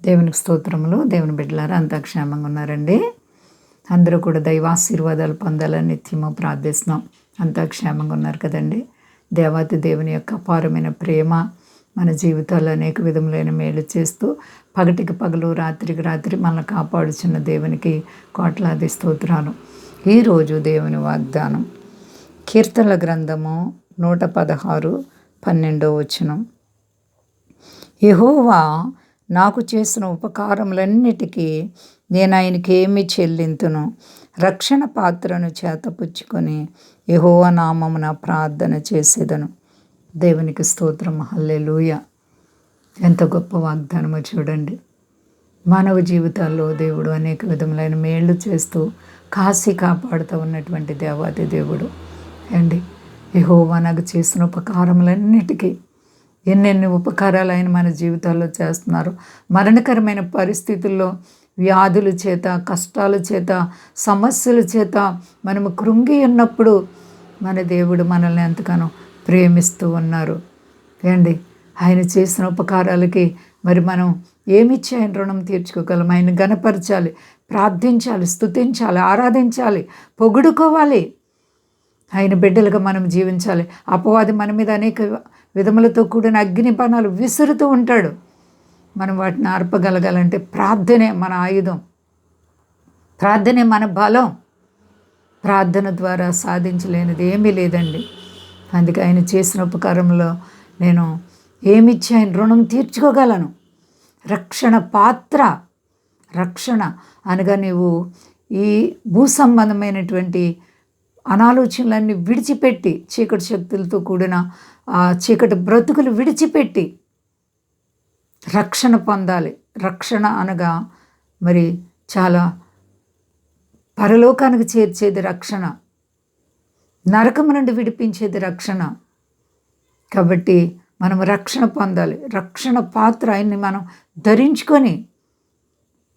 దేవునికి స్తోత్రములు. దేవుని బిడ్డలారా అంతా క్షేమంగా ఉన్నారండి. అందరూ కూడా దైవాశీర్వాదాలు పొందాలని నిత్యము ప్రార్థిస్తున్నాం. అంతా క్షేమంగా ఉన్నారు కదండి. దేవాతి దేవుని యొక్క అపారమైన ప్రేమ మన జీవితాల్లో అనేక విధములైన మేలు చేస్తూ పగటికి పగలు రాత్రికి రాత్రి మనల్ని కాపాడుచున్న దేవునికి కోట్లాది స్తోత్రాలు. ఈరోజు దేవుని వాగ్దానం కీర్తనల గ్రంథము 116:12 యెహోవా నాకు చేసిన ఉపకారములన్నిటికీ నేను ఆయనకి ఏమి చెల్లింతును? రక్షణ పాత్రను చేతపుచ్చుకొని యెహోవా నామమున ప్రార్థన చేసేదను. దేవునికి స్తోత్రం. హల్లెలూయా. ఎంత గొప్ప వాగ్దానమో చూడండి. మానవ జీవితాల్లో దేవుడు అనేక విధములైన మేళ్ళు చేస్తూ కాసి కాపాడుతూ ఉన్నటువంటి దేవాది దేవుడు అండి. యెహోవా నాకు చేసిన ఉపకారములన్నిటికీ ఎన్నెన్ని ఉపకారాలు ఆయన మన జీవితాల్లో చేస్తున్నారు. మరణకరమైన పరిస్థితుల్లో వ్యాధుల చేత, కష్టాల చేత, సమస్యల చేత మనము కృంగి ఉన్నప్పుడు మన దేవుడు మనల్ని ఎంతగానో ప్రేమిస్తూ ఉన్నారు అండి. ఆయన చేసిన ఉపకారాలకి మరి మనం ఏమిచ్చి ఆయన రుణం తీర్చుకోగలం? ఆయన గణపరచాలి, ప్రార్థించాలి, స్తుతించాలి, ఆరాధించాలి, పొగుడుకోవాలి. ఆయన బిడ్డలుగా మనం జీవించాలి. అపవాది మన మీద అనేక విధములతో కూడిన అగ్ని బాణాలు విసురుతూ ఉంటాడు. మనం వాటిని ఆర్పగలగాలంటే ప్రార్థనే మన ఆయుధం, ప్రార్థనే మన బలం. ప్రార్థన ద్వారా సాధించలేనిది ఏమీ లేదండి. అందుకే ఆయన చేసిన ఉపకారంలో నేను ఏమిచ్చి ఆయన రుణం తీర్చుకోగలను? రక్షణ పాత్ర. రక్షణ అనగా నీవు ఈ భూ సంబంధమైనటువంటి అనాలోచనలన్నీ విడిచిపెట్టి, చీకటి శక్తులతో కూడిన ఆ చీకటి బ్రతుకులు విడిచిపెట్టి రక్షణ పొందాలి. రక్షణ అనగా మరి చాలా పరలోకానికి చేర్చేది రక్షణ, నరకము నుండి విడిపించేది రక్షణ. కాబట్టి మనం రక్షణ పొందాలి. రక్షణ పాత్ర ఆయన్ని మనం ధరించుకొని,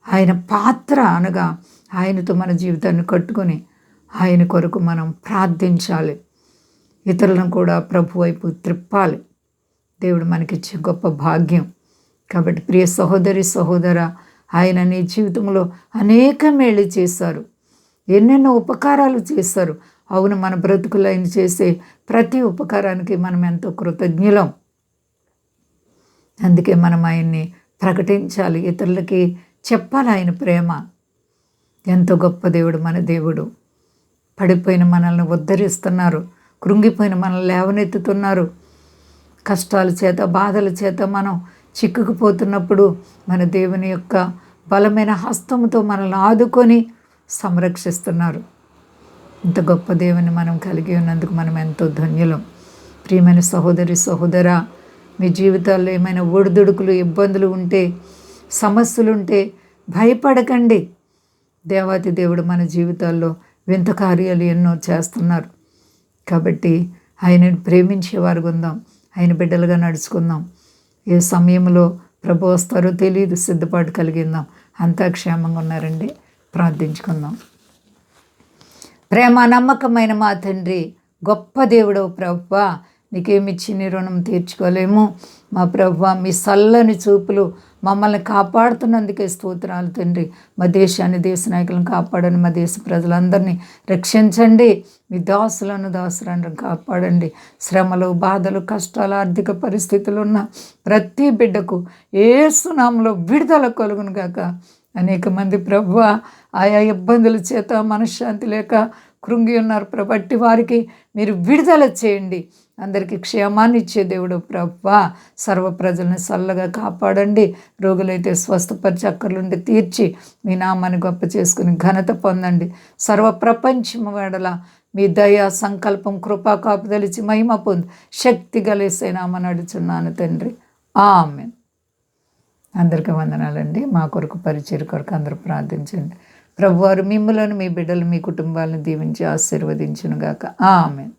ఆయన పాత్ర అనగా ఆయనతో మన జీవితాన్ని కట్టుకొని ఆయన కొరకు మనం ప్రార్థించాలి. ఇతరులను కూడా ప్రభు వైపు త్రిప్పాలి. దేవుడు మనకిచ్చే గొప్ప భాగ్యం. కాబట్టి ప్రియ సహోదరి సహోదర, ఆయన నీ జీవితంలో అనేక మేలు చేశారు, ఎన్నెన్నో ఉపకారాలు చేశారు. అవును, మన బ్రతుకులు ఆయన చేసే ప్రతి ఉపకారానికి మనం ఎంతో కృతజ్ఞులం. అందుకే మనం ఆయన్ని ప్రకటించాలి, ఇతరులకి చెప్పాలి ఆయన ప్రేమ. ఎంతో గొప్ప దేవుడు మన దేవుడు. పడిపోయిన మనల్ని ఉద్ధరిస్తున్నారు, కృంగిపోయిన మనల్ని లేవనెత్తుతున్నారు. కష్టాల చేత, బాధల చేత మనం చిక్కుకుపోతున్నప్పుడు మన దేవుని యొక్క బలమైన హస్తముతో మనల్ని ఆదుకొని సంరక్షిస్తున్నారు. ఇంత గొప్ప దేవుని మనం కలిగి ఉన్నందుకు మనం ఎంతో ధన్యులం. ప్రియమైన సహోదరి సహోదరా, మీ జీవితాల్లో ఏమైనా ఒడిదుడుకులు, ఇబ్బందులు ఉంటే, సమస్యలు ఉంటే భయపడకండి. దేవాతి దేవుడు మన జీవితాల్లో వింత కార్యాలు ఎన్నో చేస్తున్నారు. కాబట్టి ఆయనను ప్రేమించేవారు ఉందాం, ఆయన బిడ్డలుగా నడుచుకుందాం. ఏ సమయంలో ప్రభు వస్తారో తెలియదు, సిద్ధపాటు కలిగిందాం. అంతా క్షేమంగా ఉన్నారండి. ప్రార్థించుకుందాం. ప్రేమ నమ్మకమైన మా తండ్రి, గొప్ప దేవుడవు ప్రభువా, నీకేమిచ్చి నీ రుణం తీర్చుకోలేము. మా ప్రభువా, మీ చల్లని చూపులు మమ్మల్ని కాపాడుతున్నందుకే స్తోత్రాలు తండ్రి. మా దేశాన్ని, దేశ నాయకులను కాపాడండి. మా దేశ ప్రజలందరినీ రక్షించండి. మీ దాసులను కాపాడండి. శ్రమలు, బాధలు, కష్టాలు, ఆర్థిక పరిస్థితులు ఉన్న ప్రతి బిడ్డకు యేసు నామములో విడుదల కలుగును గాక. అనేక మంది ప్రభువా ఆయా ఇబ్బందుల చేత మనశ్శాంతి లేక కృంగి ఉన్నారు ప్రభట్టి, వారికి మీరు విడుదల చేయండి. అందరికీ క్షేమాన్ని ఇచ్చే దేవుడు ప్రభువా, సర్వ ప్రజలను చల్లగా కాపాడండి. రోగులైతే స్వస్థపరిచి, అక్కర్లుండి తీర్చి మీ నామాన్ని గొప్ప చేసుకుని ఘనత పొందండి. సర్వ ప్రపంచము వెడల మీ దయ, సంకల్పం, కృపా కాపుదలిచి మహిమ పొంది శక్తి గలేసే నామని అడుచున్నాను తండ్రి. ఆమేన్. అందరికీ వందనాలండి. మా కొరకు, పరిచర్య కొరకు అందరూ ప్రార్థించండి. ప్రభువారు మిమ్మలను, మీ బిడ్డలు, మీ కుటుంబాలను దీవించి ఆశీర్వదించునుగాక. ఆమేన్.